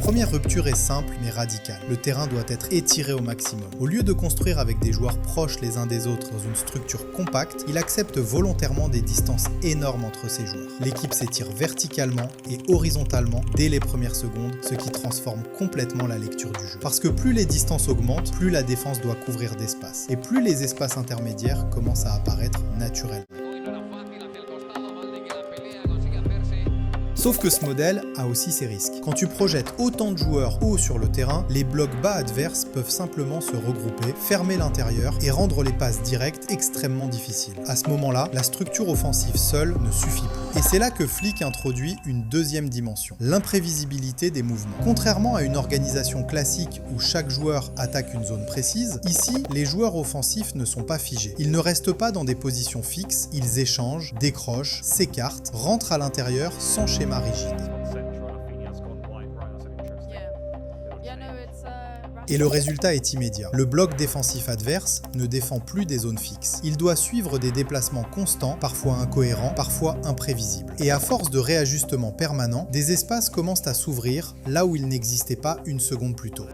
première rupture est simple mais radicale. Le terrain doit être étiré au maximum. Au lieu de construire avec des joueurs proches les uns des autres dans une structure compacte, il accepte volontairement des distances énormes entre ses joueurs. L'équipe s'étire verticalement et horizontalement dès les premières secondes, ce qui transforme complètement la lecture du jeu. Parce que plus les distances augmentent, plus la défense doit couvrir d'espace. Et plus les espaces intermédiaires commencent à apparaître naturellement. Sauf que ce modèle a aussi ses risques. Quand tu projettes autant de joueurs haut sur le terrain, les blocs bas adverses peuvent simplement se regrouper, fermer l'intérieur et rendre les passes directes extrêmement difficiles. À ce moment-là, la structure offensive seule ne suffit plus. Et c'est là que Flick introduit une deuxième dimension, l'imprévisibilité des mouvements. Contrairement à une organisation classique où chaque joueur attaque une zone précise, ici, les joueurs offensifs ne sont pas figés. Ils ne restent pas dans des positions fixes, ils échangent, décrochent, s'écartent, rentrent à l'intérieur sans schéma rigide. Et le résultat est immédiat. Le bloc défensif adverse ne défend plus des zones fixes. Il doit suivre des déplacements constants, parfois incohérents, parfois imprévisibles. Et à force de réajustements permanents, des espaces commencent à s'ouvrir là où ils n'existaient pas une seconde plus tôt.